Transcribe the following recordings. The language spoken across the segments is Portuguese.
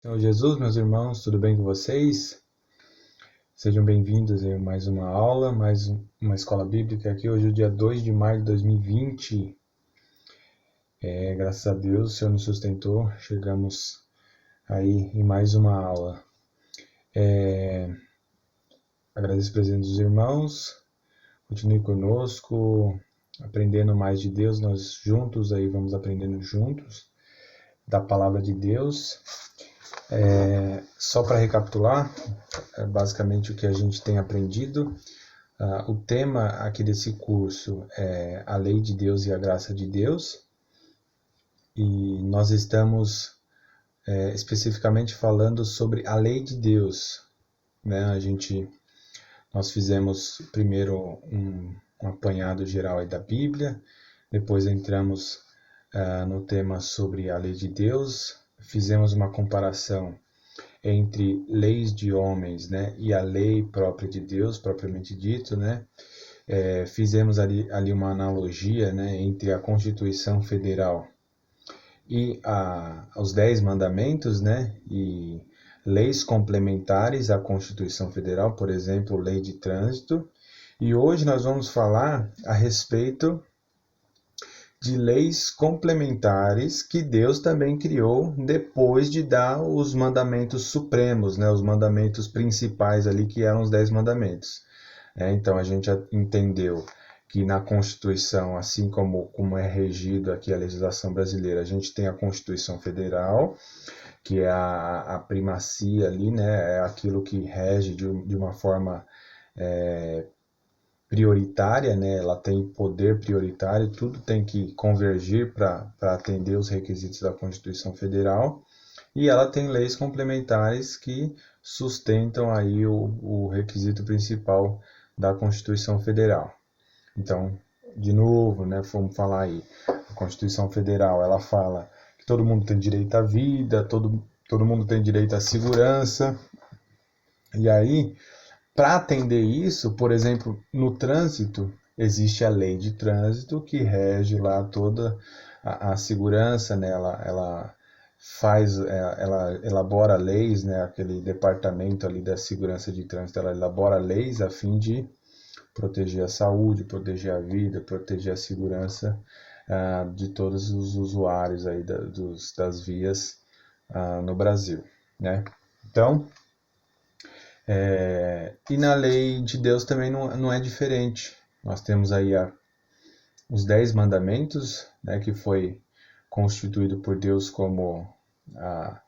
Senhor Jesus, meus irmãos, tudo bem com vocês? Sejam bem-vindos a mais uma aula, mais uma escola bíblica aqui. Hoje é o dia 2 de maio de 2020. Graças a Deus, o Senhor nos sustentou. Chegamos aí em mais uma aula. Agradeço a presença dos irmãos. Continue conosco, aprendendo mais de Deus. Nós juntos aí vamos aprendendo juntos da palavra de Deus. Só para recapitular, basicamente o que a gente tem aprendido. O tema aqui desse curso é a lei de Deus e a graça de Deus. E nós estamos especificamente falando sobre a lei de Deus, né? Nós fizemos primeiro um apanhado geral aí da Bíblia, depois entramos no tema sobre a lei de Deus, fizemos uma comparação entre leis de homens, né, e a lei própria de Deus, propriamente dito, né? Fizemos ali uma analogia, né, entre a Constituição Federal e os 10 mandamentos, né, e leis complementares à Constituição Federal, por exemplo, lei de trânsito. E hoje nós vamos falar a respeito de leis complementares que Deus também criou depois de dar os mandamentos supremos, né, os mandamentos principais ali, que eram os 10 mandamentos. Então a gente já entendeu que na Constituição, assim como é regido aqui a legislação brasileira, a gente tem a Constituição Federal, que é a primacia ali, né, é aquilo que rege de uma forma prioritária, né, ela tem poder prioritário, tudo tem que convergir para atender os requisitos da Constituição Federal, e ela tem leis complementares que sustentam aí o requisito principal da Constituição Federal. Então, de novo, né, vamos falar aí, a Constituição Federal, ela fala que todo mundo tem direito à vida, todo mundo tem direito à segurança, e aí, para atender isso, por exemplo, no trânsito, existe a lei de trânsito que rege lá toda a segurança, né? Ela elabora leis, né? Aquele departamento ali da segurança de trânsito, ela elabora leis a fim de proteger a saúde, proteger a vida, proteger a segurança de todos os usuários aí das vias no Brasil, né? Então, e na lei de Deus também não é diferente. Nós temos aí os 10 mandamentos, né, que foi constituído por Deus como a,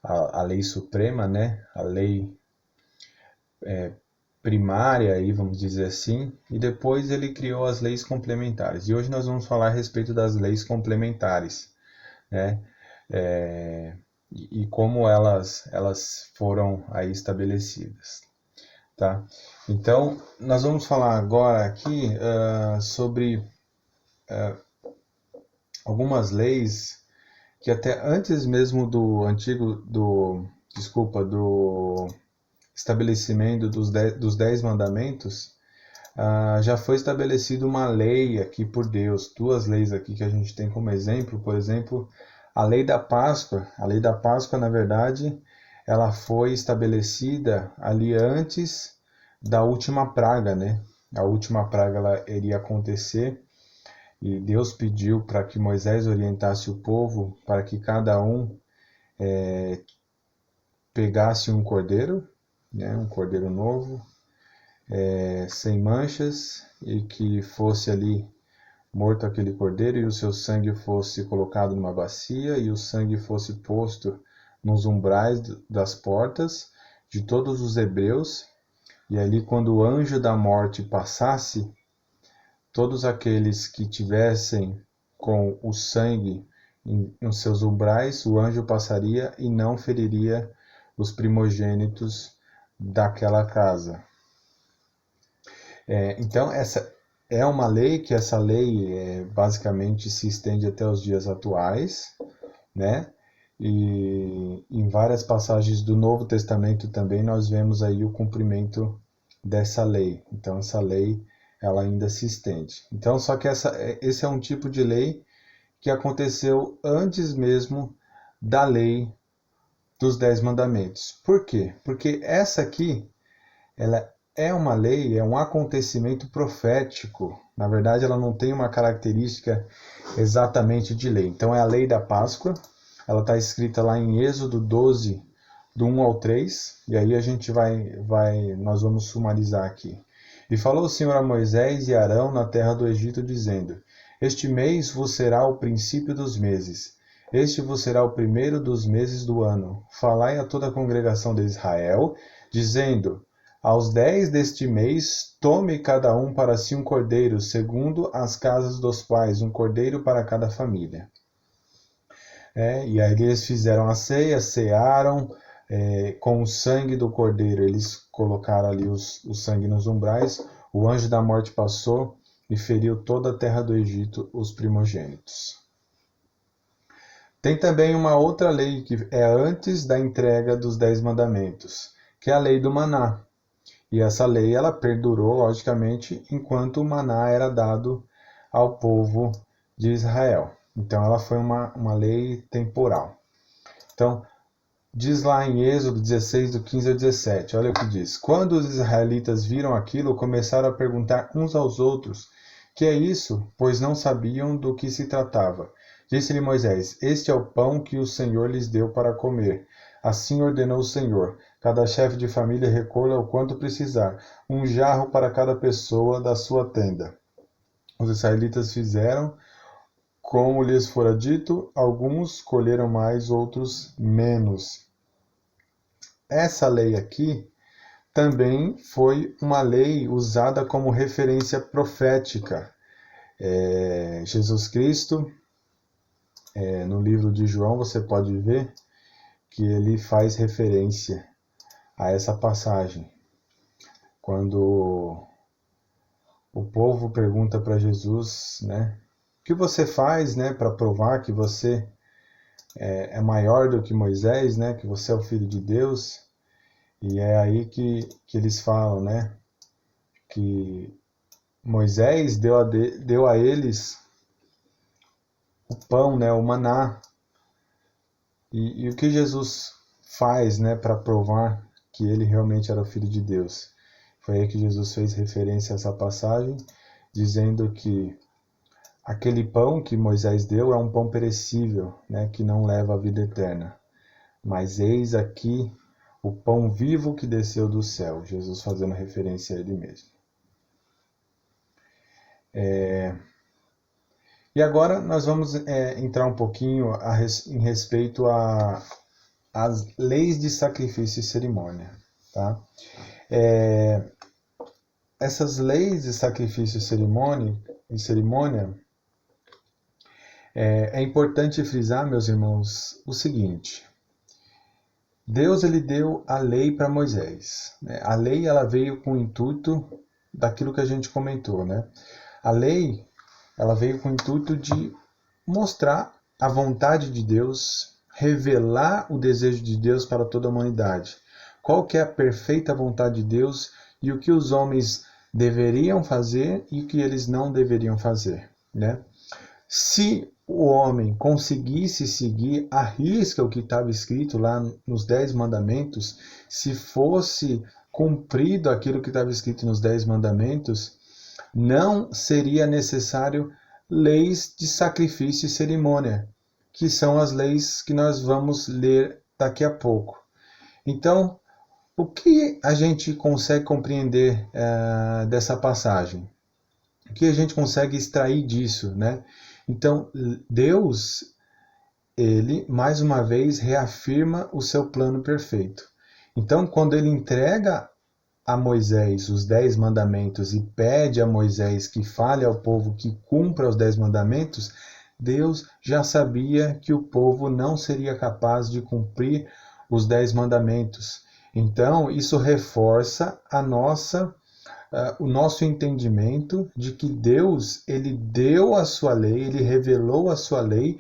a lei suprema, né, a lei primária, aí, vamos dizer assim, e depois ele criou as leis complementares. E hoje nós vamos falar a respeito das leis complementares, né, e como elas foram aí estabelecidas. Tá? Então, nós vamos falar agora aqui sobre algumas leis que até antes mesmo do estabelecimento dos 10 mandamentos, já foi estabelecida uma lei aqui por Deus, duas leis aqui que a gente tem como exemplo, por exemplo, a lei da Páscoa. A lei da Páscoa, na verdade, ela foi estabelecida ali antes da última praga, né? A última praga ela iria acontecer e Deus pediu para que Moisés orientasse o povo para que cada um pegasse um cordeiro, né? Um cordeiro novo, sem manchas, e que fosse ali morto aquele cordeiro e o seu sangue fosse colocado numa bacia e o sangue fosse posto nos umbrais das portas de todos os hebreus. E ali, quando o anjo da morte passasse, todos aqueles que tivessem com o sangue nos seus umbrais, o anjo passaria e não feriria os primogênitos daquela casa. Então, essa é uma lei que essa lei basicamente se estende até os dias atuais, né? E em várias passagens do Novo Testamento também nós vemos aí o cumprimento dessa lei. Então essa lei ela ainda se estende. Então só que esse é um tipo de lei que aconteceu antes mesmo da lei dos 10 mandamentos. Por quê? Porque essa aqui, ela é uma lei, é um acontecimento profético. Na verdade, ela não tem uma característica exatamente de lei. Então, é a lei da Páscoa. Ela está escrita lá em Êxodo 12, do 1 ao 3. E aí a gente nós vamos sumarizar aqui. E falou o Senhor a Moisés e Arão na terra do Egito, dizendo: Este mês vos será o princípio dos meses. Este vos será o primeiro dos meses do ano. Falai a toda a congregação de Israel, dizendo: Aos 10 deste mês, tome cada um para si um cordeiro, segundo as casas dos pais, um cordeiro para cada família. E aí eles fizeram a ceia, cearam, com o sangue do cordeiro. Eles colocaram ali o sangue nos umbrais. O anjo da morte passou e feriu toda a terra do Egito, os primogênitos. Tem também uma outra lei que é antes da entrega dos 10 mandamentos, que é a lei do maná. E essa lei ela perdurou, logicamente, enquanto o maná era dado ao povo de Israel. Então ela foi uma lei temporal. Então, diz lá em Êxodo 16, do 15 ao 17, olha o que diz. Quando os israelitas viram aquilo, começaram a perguntar uns aos outros: que é isso? Pois não sabiam do que se tratava. Disse-lhe Moisés: Este é o pão que o Senhor lhes deu para comer. Assim ordenou o Senhor: cada chefe de família recolha o quanto precisar, um jarro para cada pessoa da sua tenda. Os israelitas fizeram como lhes fora dito, alguns colheram mais, outros menos. Essa lei aqui também foi uma lei usada como referência profética. Jesus Cristo, no livro de João, você pode ver que ele faz referência a essa passagem. Quando o povo pergunta para Jesus, né, o que você faz, né, para provar que você é maior do que Moisés, né, que você é o Filho de Deus? E é aí que eles falam, né, que Moisés deu a eles o pão, né, o maná. E o que Jesus faz, né, para provar que ele realmente era o Filho de Deus? Foi aí que Jesus fez referência a essa passagem, dizendo que aquele pão que Moisés deu é um pão perecível, né, que não leva à vida eterna. Mas eis aqui o pão vivo que desceu do céu. Jesus fazendo referência a ele mesmo. E agora nós vamos entrar um pouquinho em respeito às leis de sacrifício e cerimônia. Tá? Essas leis de sacrifício e cerimônia, é importante frisar, meus irmãos, o seguinte: Deus ele deu a lei para Moisés. Né? A lei ela veio com o intuito daquilo que a gente comentou. Né? A lei ela veio com o intuito de mostrar a vontade de Deus, revelar o desejo de Deus para toda a humanidade. Qual que é a perfeita vontade de Deus e o que os homens deveriam fazer e o que eles não deveriam fazer. Né? Se o homem conseguisse seguir à risca o que estava escrito lá nos 10 mandamentos, se fosse cumprido aquilo que estava escrito nos 10 mandamentos, não seria necessário leis de sacrifício e cerimônia, que são as leis que nós vamos ler daqui a pouco. Então, o que a gente consegue compreender dessa passagem? O que a gente consegue extrair disso, né? Então, Deus, ele, mais uma vez, reafirma o seu plano perfeito. Então, quando ele entrega a Moisés os 10 mandamentos e pede a Moisés que fale ao povo que cumpra os 10 mandamentos, Deus já sabia que o povo não seria capaz de cumprir os 10 mandamentos. Então, isso reforça o nosso entendimento de que Deus ele deu a sua lei, ele revelou a sua lei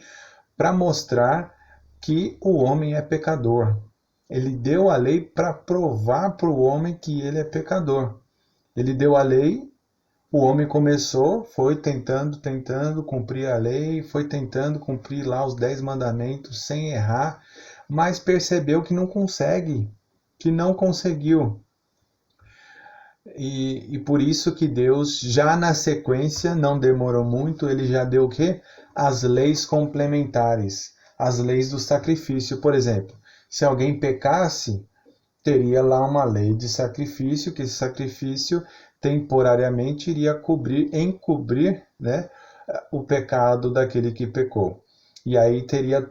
para mostrar que o homem é pecador. Ele deu a lei para provar para o homem que ele é pecador. Ele deu a lei, o homem começou, foi tentando cumprir a lei, foi tentando cumprir lá os 10 mandamentos sem errar, mas percebeu que não consegue, que não conseguiu. E por isso que Deus, já na sequência, não demorou muito, ele já deu o quê? As leis complementares, as leis do sacrifício. Por exemplo, se alguém pecasse, teria lá uma lei de sacrifício, que esse sacrifício temporariamente iria encobrir, né, o pecado daquele que pecou. E aí teria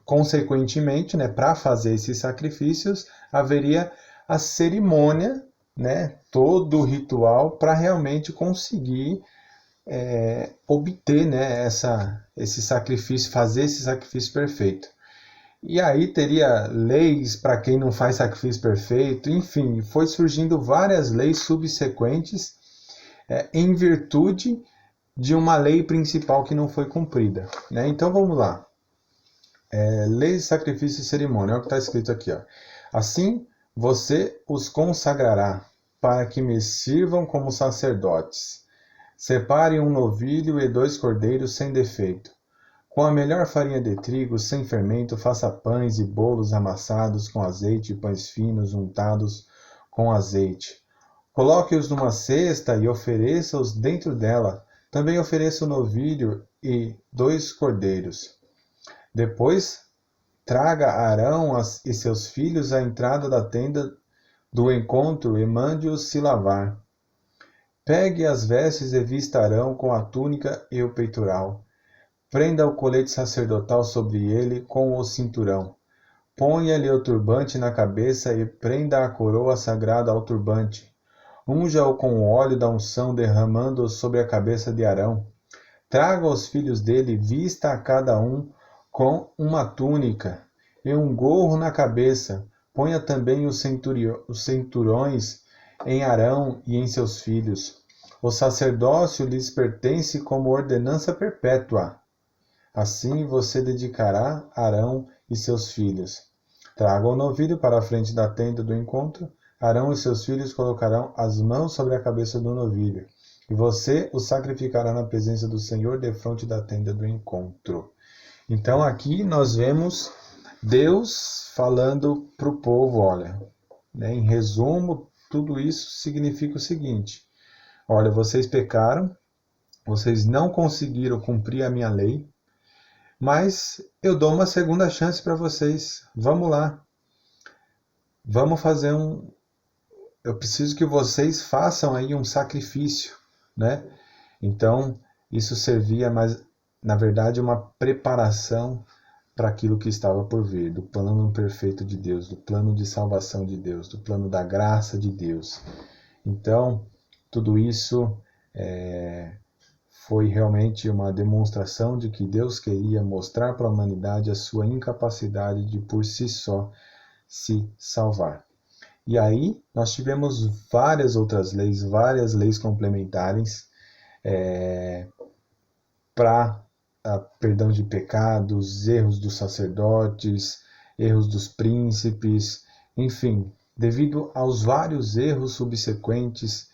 consequentemente, né, para fazer esses sacrifícios, haveria a cerimônia, né, todo o ritual para realmente conseguir obter, né, esse sacrifício, fazer esse sacrifício perfeito. E aí teria leis para quem não faz sacrifício perfeito, enfim, foi surgindo várias leis subsequentes em virtude de uma lei principal que não foi cumprida. Né? Então vamos lá. Leis de sacrifício e cerimônia, é o que está escrito aqui. Ó. Assim você os consagrará, para que me sirvam como sacerdotes. Separe um novilho e 2 cordeiros sem defeito. Com a melhor farinha de trigo, sem fermento, faça pães e bolos amassados com azeite e pães finos untados com azeite. Coloque-os numa cesta e ofereça-os dentro dela. Também ofereça o novilho e 2 cordeiros. Depois, traga Arão e seus filhos à entrada da tenda do encontro e mande-os se lavar. Pegue as vestes e vista Arão com a túnica e o peitoral. Prenda o colete sacerdotal sobre ele com o cinturão. Ponha-lhe o turbante na cabeça e prenda a coroa sagrada ao turbante. Unja-o com o óleo da unção, derramando-o sobre a cabeça de Arão. Traga os filhos dele, vista a cada um com uma túnica e um gorro na cabeça. Ponha também os cinturões em Arão e em seus filhos. O sacerdócio lhes pertence como ordenança perpétua. Assim você dedicará Arão e seus filhos. Traga o novilho para a frente da tenda do encontro. Arão e seus filhos colocarão as mãos sobre a cabeça do novilho. E você o sacrificará na presença do Senhor defronte da tenda do encontro. Então aqui nós vemos Deus falando para o povo, olha, né, em resumo, tudo isso significa o seguinte: olha, vocês pecaram, vocês não conseguiram cumprir a minha lei, mas eu dou uma segunda chance para vocês. Vamos lá. Vamos fazer eu preciso que vocês façam aí um sacrifício, né? Então, isso servia, mas na verdade uma preparação para aquilo que estava por vir, do plano perfeito de Deus, do plano de salvação de Deus, do plano da graça de Deus. Então, tudo isso foi realmente uma demonstração de que Deus queria mostrar para a humanidade a sua incapacidade de por si só se salvar. E aí nós tivemos várias outras leis, várias leis complementares para perdão de pecados, erros dos sacerdotes, erros dos príncipes, enfim, devido aos vários erros subsequentes,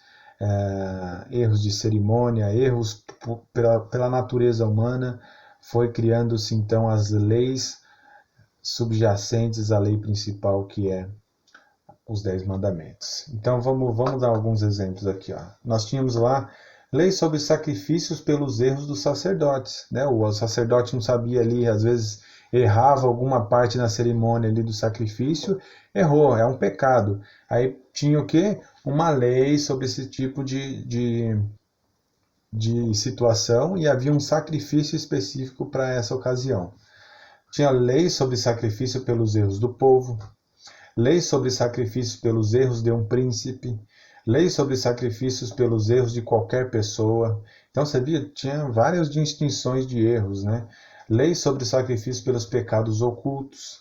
erros de cerimônia, erros pela natureza humana, foi criando-se então as leis subjacentes à lei principal, que é os 10 mandamentos. Então vamos dar alguns exemplos aqui. Ó. Nós tínhamos lá leis sobre sacrifícios pelos erros dos sacerdotes. Né? O sacerdote não sabia ali, às vezes errava alguma parte na cerimônia ali do sacrifício, errou, é um pecado. Aí tinha o quê? Uma lei sobre esse tipo de situação, e havia um sacrifício específico para essa ocasião. Tinha leis sobre sacrifício pelos erros do povo, leis sobre sacrifícios pelos erros de um príncipe, leis sobre sacrifícios pelos erros de qualquer pessoa. Então você via, tinha várias distinções de erros, né? Leis sobre sacrifício pelos pecados ocultos,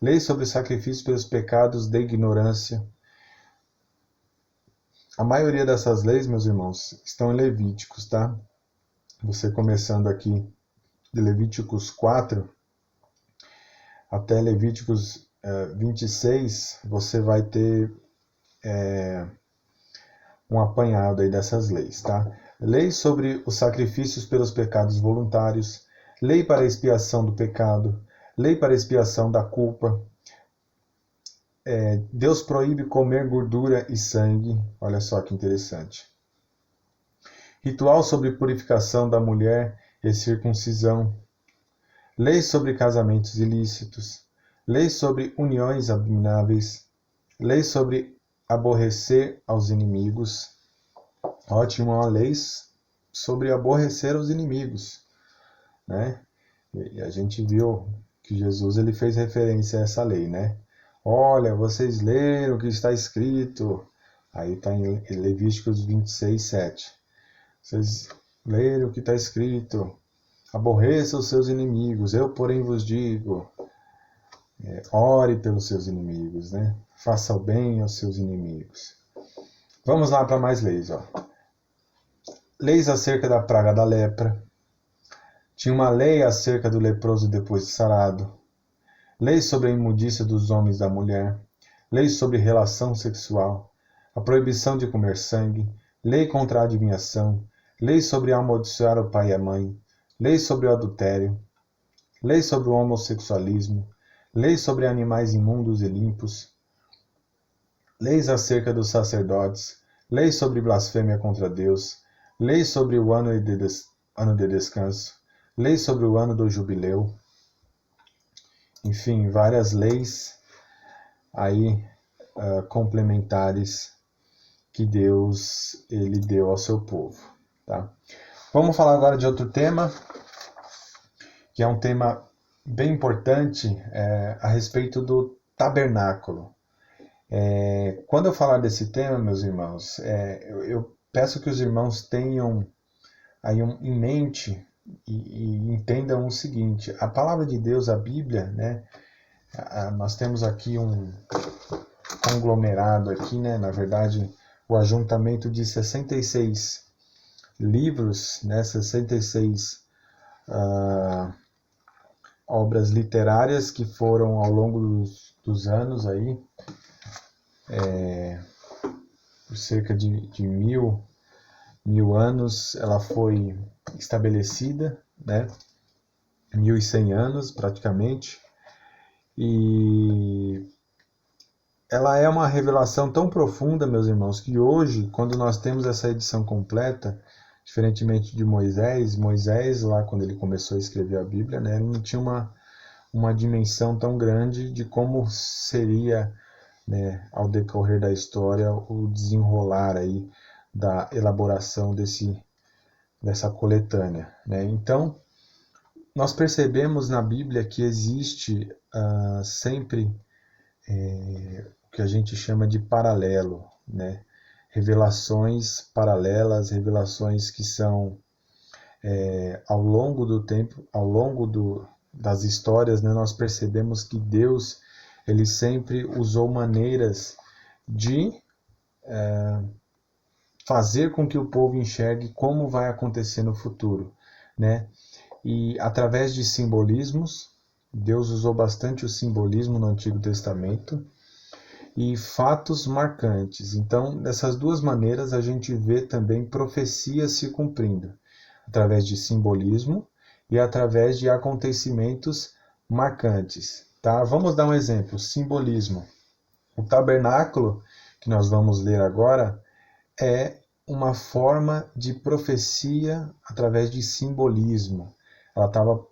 leis sobre sacrifício pelos pecados de ignorância. A maioria dessas leis, meus irmãos, estão em Levíticos, tá? Você começando aqui de Levíticos 4 até Levíticos 26, você vai ter um apanhado aí dessas leis, tá? Lei sobre os sacrifícios pelos pecados voluntários, lei para a expiação do pecado, lei para expiação da culpa. Deus proíbe comer gordura e sangue. Olha só que interessante. Ritual sobre purificação da mulher e circuncisão. Leis sobre casamentos ilícitos. Leis sobre uniões abomináveis. Leis sobre aborrecer aos inimigos. Ótimo, leis sobre aborrecer os inimigos, né? E a gente viu que Jesus ele fez referência a essa lei, né? Olha, vocês leram o que está escrito. Aí está em Levíticos 26, 7. Vocês leram o que está escrito. Aborreça os seus inimigos. Eu, porém, vos digo. Ore pelos seus inimigos, né? Faça o bem aos seus inimigos. Vamos lá para mais leis, ó. Leis acerca da praga da lepra. Tinha uma lei acerca do leproso depois de sarado. Leis sobre a imundícia dos homens e da mulher. Leis sobre relação sexual. A proibição de comer sangue. Lei contra a adivinhação. Leis sobre amaldiçoar o pai e a mãe. Leis sobre o adultério. Leis sobre o homossexualismo. Leis sobre animais imundos e limpos. Leis acerca dos sacerdotes. Leis sobre blasfêmia contra Deus. Leis sobre o ano de descanso. Leis sobre o ano do jubileu. Enfim, várias leis aí complementares que Deus ele deu ao seu povo, tá? Vamos falar agora de outro tema, que é um tema bem importante, a respeito do tabernáculo. Quando eu falar desse tema, meus irmãos, eu peço que os irmãos tenham aí em mente e entendam o seguinte: a palavra de Deus, a Bíblia, né? Nós temos aqui um conglomerado aqui, né? Na verdade, o ajuntamento de 66 livros, né? 66 obras literárias que foram ao longo dos anos aí, por cerca de mil anos, ela foi estabelecida, né? 1100 anos praticamente, e ela é uma revelação tão profunda, meus irmãos, que hoje, quando nós temos essa edição completa, diferentemente de Moisés, lá quando ele começou a escrever a Bíblia, né, ele não tinha uma dimensão tão grande de como seria, né, ao decorrer da história, o desenrolar aí da elaboração dessa coletânea, né? Então, nós percebemos na Bíblia que existe sempre o que a gente chama de paralelo, né? Revelações paralelas, revelações que são ao longo do tempo, ao longo das histórias, né, nós percebemos que Deus ele sempre usou maneiras de fazer com que o povo enxergue como vai acontecer no futuro, né? E através de simbolismos, Deus usou bastante o simbolismo no Antigo Testamento, e fatos marcantes. Então, dessas duas maneiras, a gente vê também profecias se cumprindo, através de simbolismo e através de acontecimentos marcantes. Tá? Vamos dar um exemplo: simbolismo. O tabernáculo, que nós vamos ler agora, é uma forma de profecia através de simbolismo. Ela estava